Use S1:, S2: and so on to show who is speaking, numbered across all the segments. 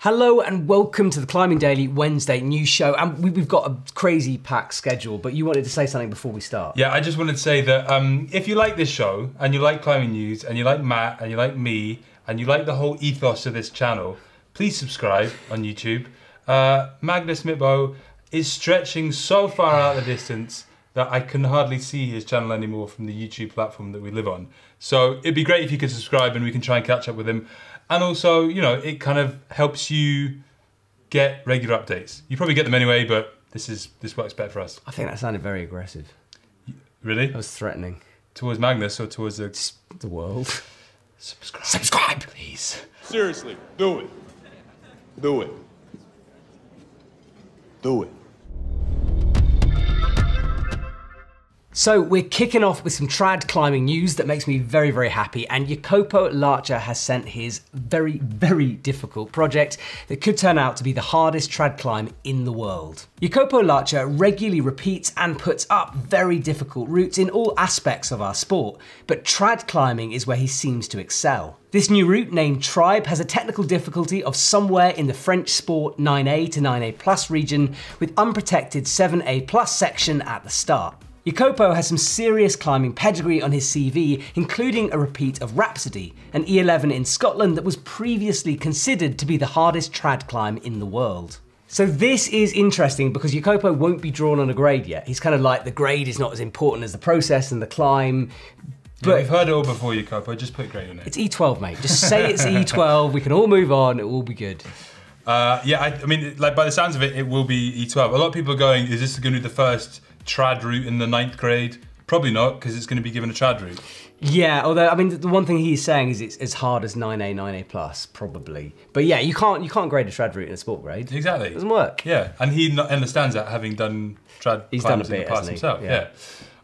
S1: Hello and welcome to the Climbing Daily Wednesday news show. And we've got a crazy packed schedule, but you wanted to say something before we start.
S2: Yeah, I just wanted to say that if you like this show, and you like climbing news, and you like Matt, and you like me, and you like the whole ethos of this channel, please subscribe on YouTube. Magnus Mitbo is stretching so far out the distance that I can hardly see his channel anymore from the YouTube platform that we live on. So it'd be great if you could subscribe and we can try and catch up with him. And also, you know, it kind of helps you get regular updates. You probably get them anyway, but this works better for us.
S1: I think that sounded very aggressive.
S2: Really?
S1: That was threatening.
S2: Towards Magnus or towards
S1: the world?
S2: Subscribe.
S1: Subscribe, please.
S3: Seriously, do it. Do it. Do it.
S1: So we're kicking off with some trad climbing news that makes me very, very happy. And Jacopo Larcher has sent his very, very difficult project that could turn out to be the hardest trad climb in the world. Jacopo Larcher regularly repeats and puts up very difficult routes in all aspects of our sport, but trad climbing is where he seems to excel. This new route, named Tribe, has a technical difficulty of somewhere in the French Sport 9A to 9A+ region, with unprotected 7A+ section at the start. Jacopo has some serious climbing pedigree on his CV, including a repeat of Rhapsody, an E11 in Scotland that was previously considered to be the hardest trad climb in the world. So this is interesting because Jacopo won't be drawn on a grade yet. He's kind of like, the grade is not as important as the process and the climb.
S2: But yeah, we've heard it all before, Jacopo, just put grade on it.
S1: It's E12, mate. Just say it's E12, we can all move on, it will be good.
S2: Yeah, I mean, like by the sounds of it, it will be E12. A lot of people are going, is this going to be the first trad route in the 9th grade? Probably not, because it's going to be given a trad route.
S1: Yeah, although, I mean, the one thing he's saying is it's as hard as 9A, 9A+, probably. But yeah, you can't grade a trad route in a sport grade.
S2: Exactly.
S1: It doesn't work.
S2: Yeah, and he understands that, having done trad climbs in the past himself. Yeah.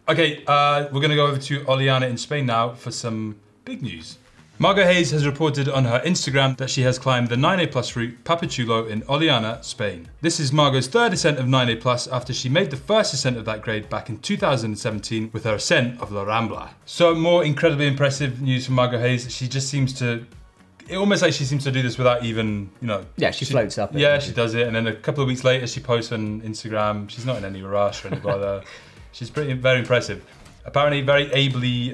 S2: Okay, we're going to go over to Oliana in Spain now for some big news. Margot Hayes has reported on her Instagram that she has climbed the 9A+ route Papachulo in Oliana, Spain. This is Margot's third ascent of 9A+ after she made the first ascent of that grade back in 2017 with her ascent of La Rambla. So more incredibly impressive news from Margot Hayes. She just seems to, it almost like she seems to do this without even, you know.
S1: Yeah, she floats up.
S2: Yeah, she does it, and then a couple of weeks later she posts on Instagram. She's not in any rush or any bother. She's very impressive. Apparently very ably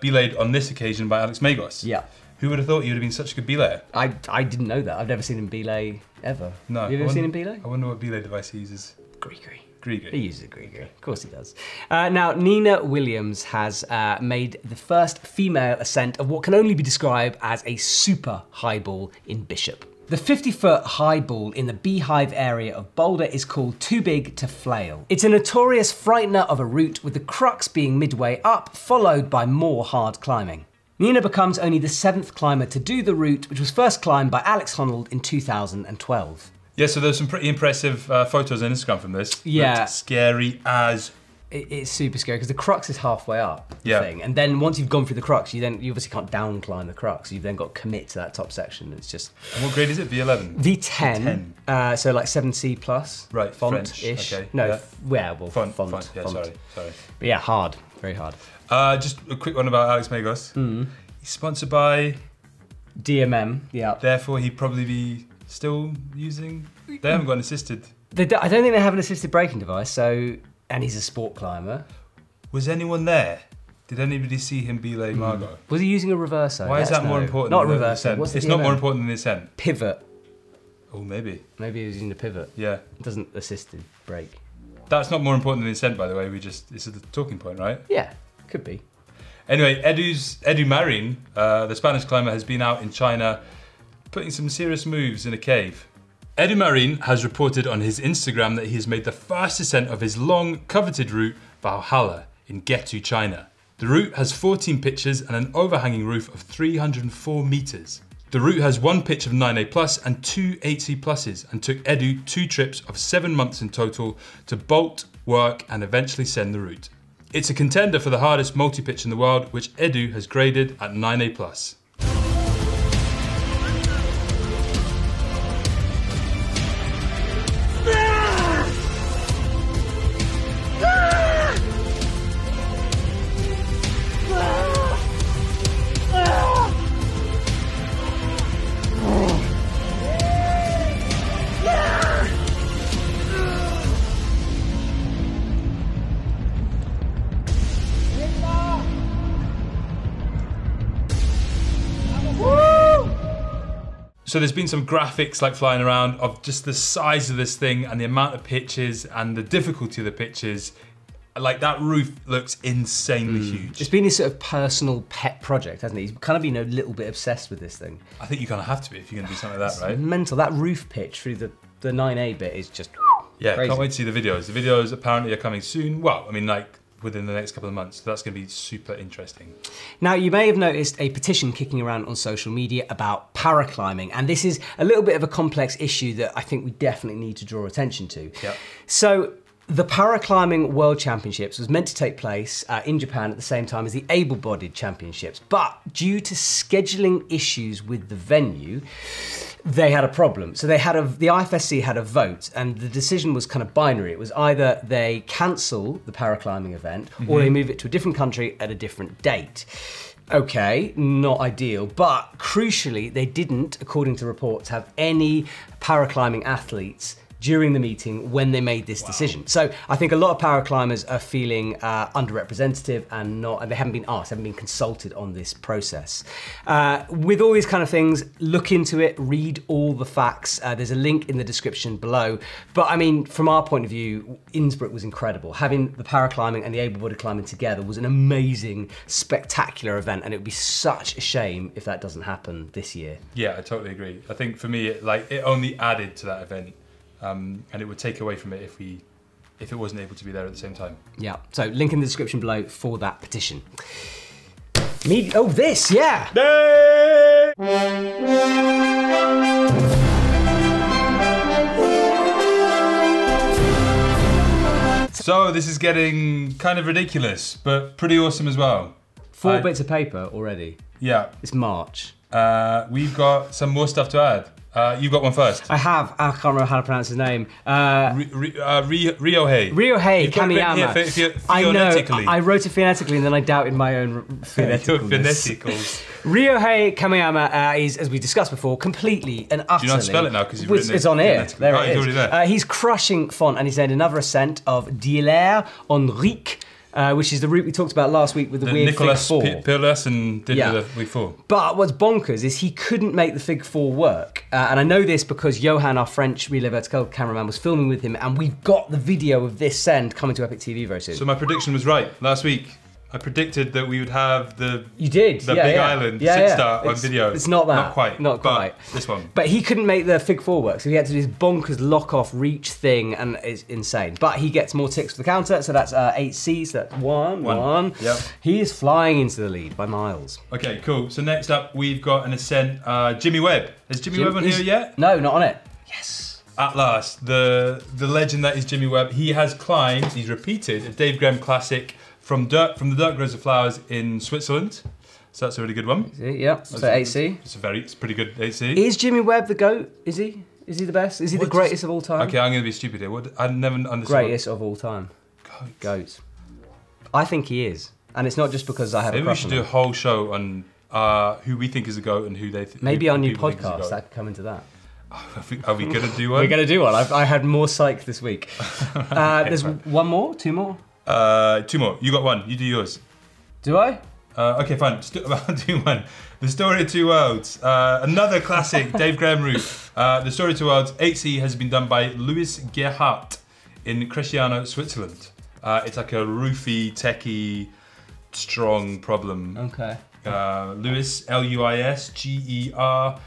S2: belayed on this occasion by Alex Magos.
S1: Yeah.
S2: Who would have thought he would have been such a good belayer?
S1: I didn't know that. I've never seen him belay ever.
S2: No.
S1: Have you ever seen him belay?
S2: I wonder what belay device he uses.
S1: He uses a Gree-Gree. Of course he does. Now, Nina Williams has made the first female ascent of what can only be described as a super highball in Bishop. The 50-foot highball in the Beehive area of Boulder is called Too Big to Flail. It's a notorious frightener of a route, with the crux being midway up, followed by more hard climbing. Nina becomes only the 7th climber to do the route, which was first climbed by Alex Honnold in 2012.
S2: Yeah, so there's some pretty impressive photos on Instagram from this.
S1: Yeah.
S2: Looked scary as.
S1: It's super scary because the crux is halfway up,
S2: yeah.
S1: Thing. And then once you've gone through the crux, you obviously can't down climb the crux. You've then got to commit to that top section. It's just.
S2: And what grade is it? V11?
S1: V10. So like 7C+.
S2: Right,
S1: font-ish.
S2: Okay.
S1: No,
S2: yeah.
S1: Font.
S2: Yeah, sorry.
S1: But yeah, hard, very hard.
S2: Just a quick one about Alex Magos. He's sponsored by
S1: DMM, yeah.
S2: Therefore, he'd probably be still using. They haven't got an assisted.
S1: I don't think they have an assisted braking device. So, and he's a sport climber.
S2: Was anyone there? Did anybody see him belay Margot?
S1: Was he using a reverso?
S2: Why is that more important?
S1: Not
S2: than
S1: reverso.
S2: The it's not more important than the ascent.
S1: Pivot.
S2: Oh, maybe.
S1: Maybe he was using the pivot.
S2: Yeah.
S1: It doesn't assisted brake.
S2: That's not more important than the ascent, by the way. It's a talking point, right?
S1: Yeah, could be.
S2: Anyway, Edu Marin, the Spanish climber, has been out in China putting some serious moves in a cave. Edu Marin has reported on his Instagram that he has made the first ascent of his long, coveted route, Valhalla, in Getu, China. The route has 14 pitches and an overhanging roof of 304 meters. The route has one pitch of 9A+ and 2 8C+, and took Edu 2 trips of 7 months in total to bolt, work, and eventually send the route. It's a contender for the hardest multi-pitch in the world, which Edu has graded at 9A+. So there's been some graphics like flying around of just the size of this thing and the amount of pitches and the difficulty of the pitches. Like that roof looks insanely huge.
S1: It's been his sort of personal pet project, hasn't he? He's kind of been a little bit obsessed with this thing.
S2: I think you kind of have to be if you're going to do something like that, right?
S1: Mental. That roof pitch through the 9A bit is just
S2: yeah,
S1: crazy.
S2: Can't wait to see the videos. The videos apparently are coming soon. Well, I mean, like within the next couple of months. So that's going to be super interesting.
S1: Now, you may have noticed a petition kicking around on social media about paraclimbing, and this is a little bit of a complex issue that I think we definitely need to draw attention to.
S2: Yep.
S1: So, the Paraclimbing World Championships was meant to take place in Japan at the same time as the Able-Bodied Championships, but due to scheduling issues with the venue, they had a problem. So the IFSC had a vote, and the decision was kind of binary. It was either they cancel the paraclimbing event or they move it to a different country at a different date. Okay, not ideal, but crucially, they didn't, according to reports, have any paraclimbing athletes during the meeting when they made this decision. So I think a lot of paraclimbers are feeling underrepresented and they haven't been asked, haven't been consulted on this process. With all these kind of things, look into it, read all the facts. There's a link in the description below. But I mean, from our point of view, Innsbruck was incredible. Having the paraclimbing and the able-bodied climbing together was an amazing, spectacular event, and it would be such a shame if that doesn't happen this year.
S2: Yeah, I totally agree. I think for me, it only added to that event. And it would take away from it if it wasn't able to be there at the same time.
S1: Yeah, so link in the description below for that petition. Oh, this, yeah!
S2: So this is getting kind of ridiculous, but pretty awesome as well.
S1: 4 bits of paper already.
S2: Yeah.
S1: It's March.
S2: We've got some more stuff to add. You've got one first.
S1: I have. I can't remember how to pronounce his name.
S2: Ryohei.
S1: Ryohei Kamiyama. I know. I wrote it phonetically and then I doubted my own phoneticals. Ryohei Kamiyama is, as we discussed before, completely and utterly.
S2: Do you not spell it now because you've written it?
S1: It's on here. There it is.
S2: Already there.
S1: He's crushing font, and he's made another ascent of D'Hilaire Henrique, which is the route we talked about last week with the weird
S2: Nicolas
S1: Fig 4.
S2: Pearlesson did the Fig 4.
S1: But what's bonkers is he couldn't make the Fig 4 work. And I know this because Johan, our French Relay Vertical cameraman, was filming with him, and we've got the video of this send coming to EpicTV very soon.
S2: So my prediction was right. Last week, I predicted that we would have the Big Island 6-star on video.
S1: It's not that.
S2: Not quite.
S1: Not quite.
S2: This one.
S1: But he couldn't make the Fig 4 work, so he had to do this bonkers lock-off reach thing, and it's insane. But he gets more ticks for the counter, so that's 8C, so that's one.
S2: Yep.
S1: He is flying into the lead by miles.
S2: Okay, cool. So next up, we've got an ascent, Jimmy Webb. Is Jimmy Webb on here yet?
S1: No, not on it. Yes.
S2: At last, the legend that is Jimmy Webb. He has climbed, he's repeated a Dave Graham classic from the Dirt Grows the Flowers in Switzerland. So that's a really good one.
S1: Yeah, so 8C.
S2: It's pretty good 8C.
S1: Is Jimmy Webb the GOAT? Is he? Is he the best? Is he the greatest of all time?
S2: Okay, I'm going to be stupid here. I never understood.
S1: Greatest of all time. GOAT. I think he is. And it's not just because I have a crush on him.
S2: Maybe we should do a whole show on who we think is a GOAT and who they think.
S1: Maybe our new podcast, that could come into that.
S2: Are we going to do one?
S1: We're going to do one. I had more psych this week. There's one more? Two more?
S2: 2 more. You got one. You do yours.
S1: Do I?
S2: Okay, fine. I'll do one. The Story of Two Worlds. Another classic Dave Graham route. The Story of Two Worlds 8C has been done by Louis Gerhardt in Cresciano, Switzerland. It's like a roofy, techie, strong problem.
S1: Okay.
S2: Louis, Luis Gerhardt.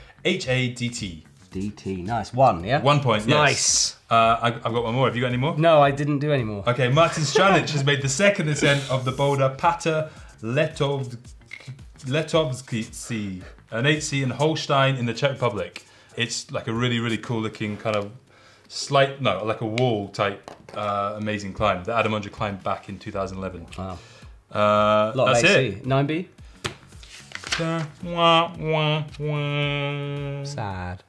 S1: DT, nice. 1, yeah?
S2: 1 point, yes.
S1: Nice.
S2: I've got one more. Have you got any more?
S1: No, I didn't do any more.
S2: Okay, Martin Stranic has made the second ascent of the boulder Pater Letovsky, an 8C in Holstein in the Czech Republic. It's like a really, really cool looking kind of like a wall type amazing climb that Adam Ondra climbed back in 2011.
S1: Wow.
S2: That's
S1: 8C.
S2: it.
S1: 9B? Sad.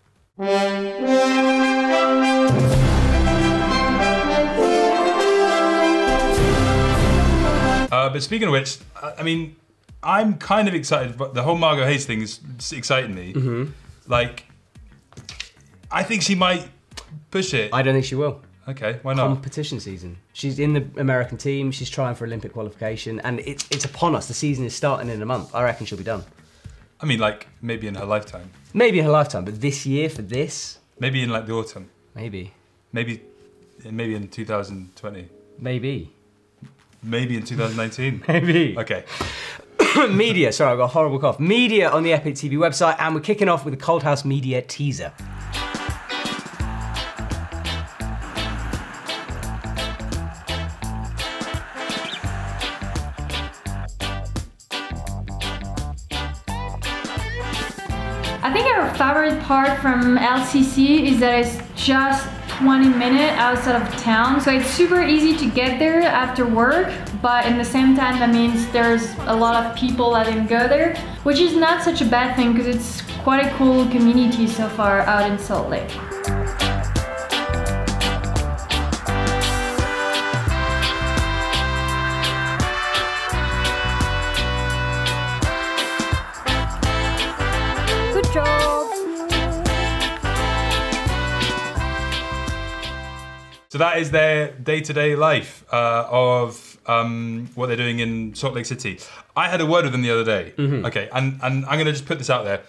S2: But speaking of which, I mean, I'm kind of excited, but the whole Margot Hayes thing is exciting me. Like, I think she might push it.
S1: I don't think she will.
S2: Okay, why not?
S1: Competition season. She's in the American team, she's trying for Olympic qualification, and it's upon us. The season is starting in a month. I reckon she'll be done.
S2: I mean, like, maybe in her lifetime.
S1: Maybe in her lifetime, but this year for this?
S2: Maybe in like the autumn.
S1: Maybe.
S2: Maybe in 2020.
S1: Maybe.
S2: Maybe in 2019.
S1: Maybe.
S2: Okay.
S1: Media, sorry, I've got a horrible cough. Media on the EpicTV website, and we're kicking off with a Cold House Media teaser.
S4: I think our favorite part from LCC is that it's just 20 minutes outside of town, so it's super easy to get there after work, but in the same time that means there's a lot of people that didn't go there, which is not such a bad thing because it's quite a cool community so far out in Salt Lake. Good job!
S2: So that is their day-to-day life of what they're doing in Salt Lake City. I had a word with them the other day. Okay, and I'm gonna just put this out there.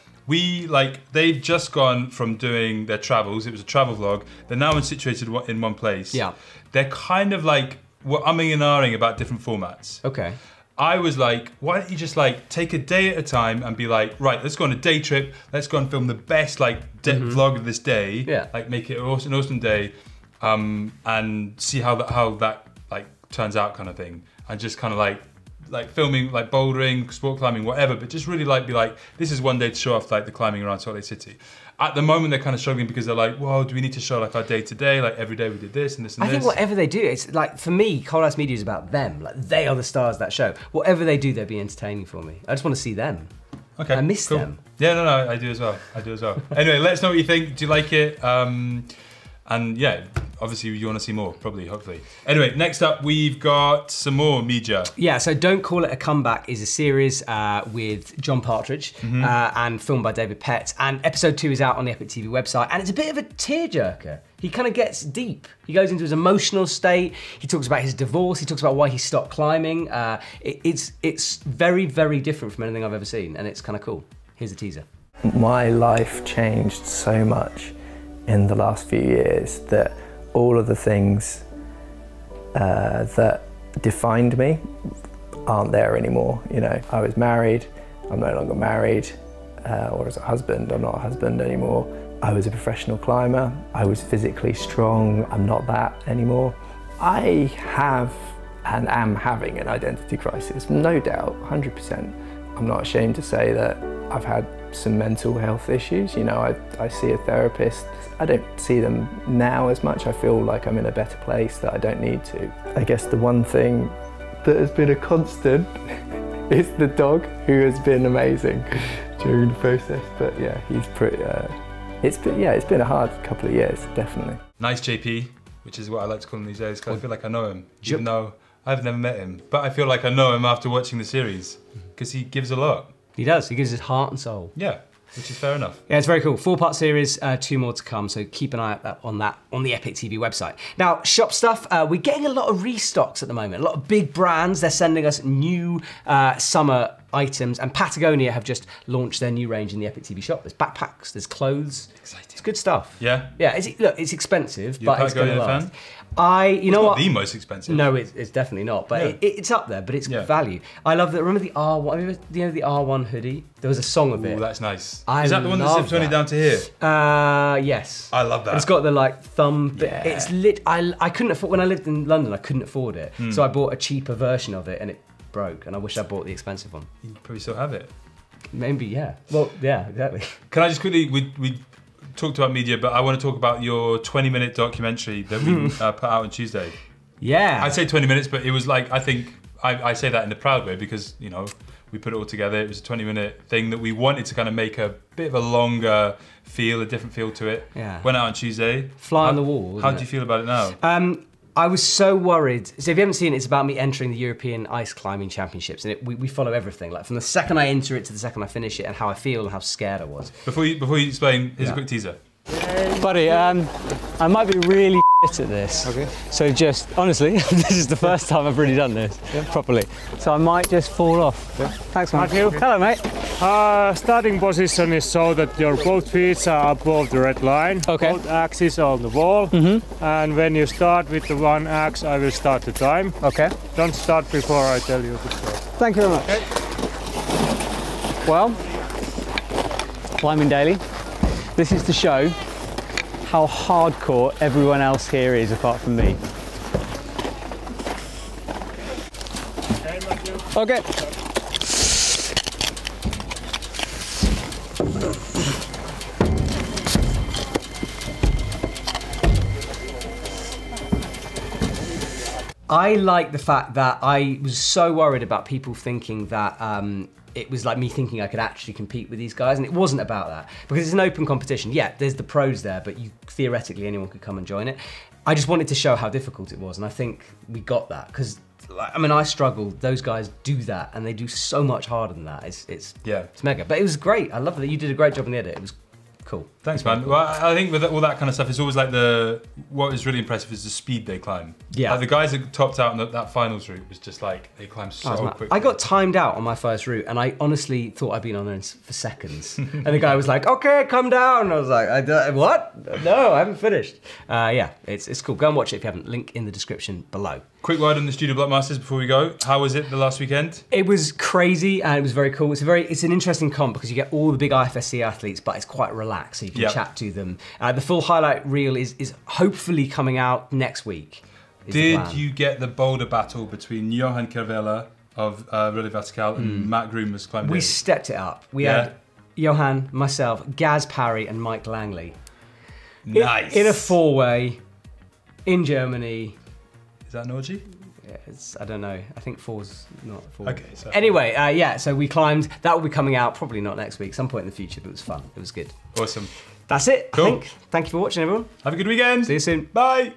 S2: They've just gone from doing their travels. It was a travel vlog. They're now situated in one place.
S1: Yeah.
S2: They're kind of like, we're umming and ahhing about different formats.
S1: Okay.
S2: I was like, why don't you just like take a day at a time and be like, right, let's go on a day trip. Let's go and film the best vlog of this day.
S1: Yeah.
S2: Like make it an awesome day. And see how that like turns out, kind of thing, and just kind of like filming like bouldering, sport climbing, whatever, but just really be like, this is one day to show off like the climbing around Salt Lake City. At the moment, they're kind of struggling because they're like, well, do we need to show like our day to day? Like every day we did this and this and this.
S1: I think whatever they do, it's like, for me, Cold House Media is about them. Like, they are the stars of that show. Whatever they do, they'll be entertaining for me. I just want to see them.
S2: Okay,
S1: I miss
S2: cool.
S1: them.
S2: Yeah, no, I do as well. Anyway, let us know what you think. Do you like it? And yeah, obviously you want to see more, probably, hopefully. Anyway, next up we've got some more media.
S1: Yeah, so Don't Call It a Comeback is a series with John Partridge and filmed by David Pett. And episode 2 is out on the EpicTV website, and it's a bit of a tearjerker. He kind of gets deep. He goes into his emotional state. He talks about his divorce. He talks about why he stopped climbing. It's very, very different from anything I've ever seen, and it's kind of cool. Here's a teaser.
S5: My life changed so much in the last few years that all of the things that defined me aren't there anymore. You know, I was married, I'm no longer married, or as a husband, I'm not a husband anymore. I was a professional climber, I was physically strong, I'm not that anymore. I have and am having an identity crisis, no doubt, 100%. I'm not ashamed to say that I've had some mental health issues. You know, I see a therapist. I don't see them now as much. I feel like I'm in a better place, that I don't need to. I guess the one thing that has been a constant is the dog, who has been amazing during the process. But yeah, he's pretty, it's been a hard couple of years, definitely. Nice
S2: JP, which is what I like to call him these days, because I feel like I know him, even though I've never met him. But I feel like I know him after watching the series, because he gives a lot.
S1: He does, he gives his heart and soul.
S2: Yeah, which is fair enough.
S1: Yeah, it's very cool. 4-part series, 2 more to come, so keep an eye out on that on the EpicTV website. Now, shop stuff, we're getting a lot of restocks at the moment. A lot of big brands, they're sending us new summer items, and Patagonia have just launched their new range in the EpicTV shop. There's backpacks, there's clothes.
S2: Exciting.
S1: It's good stuff.
S2: Yeah?
S1: Yeah, look, it's expensive, but it's going to last.
S2: Fan?
S1: You know what?
S2: It's not the most expensive.
S1: No, it's definitely not, but it's up there, but it's value. I love that. Remember the R1, you know the R1 hoodie? There was a song of it.
S2: Oh, that's nice.
S1: Is
S2: that the one that zips only down to here?
S1: Yes.
S2: I love that.
S1: It's got the like thumb bit.
S2: Yeah.
S1: It's lit. I couldn't afford, when I lived in London, I couldn't afford it. So I bought a cheaper version of it and it broke, and I wish I bought the expensive one.
S2: You probably still have it.
S1: Maybe, yeah. Well, yeah, exactly.
S2: Can I just quickly, we talked about media, but I want to talk about your 20-minute documentary that we put out on Tuesday.
S1: Yeah.
S2: I'd say 20 minutes, but it was like, I think, I say that in a proud way because, you know, we put it all together. It was a 20-minute thing that we wanted to kind of make a bit of a longer feel, a different feel to it.
S1: Yeah.
S2: Went out on Tuesday.
S1: Fly on the wall.
S2: How do you feel about it now?
S1: I was so worried. So if you haven't seen it, it's about me entering the European Ice Climbing Championships, and we follow everything, like from the second I enter it to the second I finish it, and how I feel and how scared I was.
S2: Before you explain, here's a quick teaser.
S6: Buddy, I might be really shit at this. Okay. So just, honestly, this is the first time I've really done this properly. So I might just fall off. Yeah. Thanks, man. Hello, mate.
S7: Starting position is so that your both feet are above the red line.
S6: Okay.
S7: Both axes are on the wall. And when you start with the one axe, I will start the time.
S6: Okay.
S7: Don't start before I tell you to start.
S6: Thank you very much.
S7: Okay.
S6: Well, climbing daily. This is to show how hardcore everyone else here is apart from me. Okay.
S1: I like the fact that I was so worried about people thinking that it was like me thinking I could actually compete with these guys, and it wasn't about that. Because it's an open competition. Yeah, there's the pros there, but theoretically anyone could come and join it. I just wanted to show how difficult it was, and I think we got that. Because, I mean, I struggled, those guys do that, and they do so much harder than that. It's mega. But it was great. I love that you did a great job in the edit. It was cool.
S2: Thanks, man. Cool. Well, I think with all that kind of stuff, it's always like what is really impressive is the speed they climb. Yeah. Like the guys that topped out on that finals route was just like, they climbed so quickly. I
S1: got timed out on my first route, and I honestly thought I'd been on there for seconds. And the guy was like, okay, come down. And I was like, what? No, I haven't finished. Yeah, it's cool. Go and watch it if you haven't. Link in the description below.
S2: Quick word on the Studio Block Masters before we go. How was it the last weekend?
S1: It was crazy and it was very cool. It's an interesting comp because you get all the big IFSC athletes, but it's quite relaxed, so you can chat to them. The full highlight reel is hopefully coming out next week.
S2: Did you get the boulder battle between Johan Kervela of Relais Vertical and Matt Groom was climbing?
S1: We stepped it up. We had Johan, myself, Gaz Parry and Mike Langley.
S2: Nice.
S1: In a four-way in Germany.
S2: Is that an orgy?
S1: Yeah, I don't know. I think four's not four.
S2: Okay. So.
S1: Anyway, yeah, so we climbed. That will be coming out probably not next week, some point in the future, but it was fun. It was good.
S2: Awesome.
S1: That's it,
S2: cool.
S1: I think. Thank you for watching, everyone.
S2: Have a good weekend.
S1: See you soon.
S2: Bye.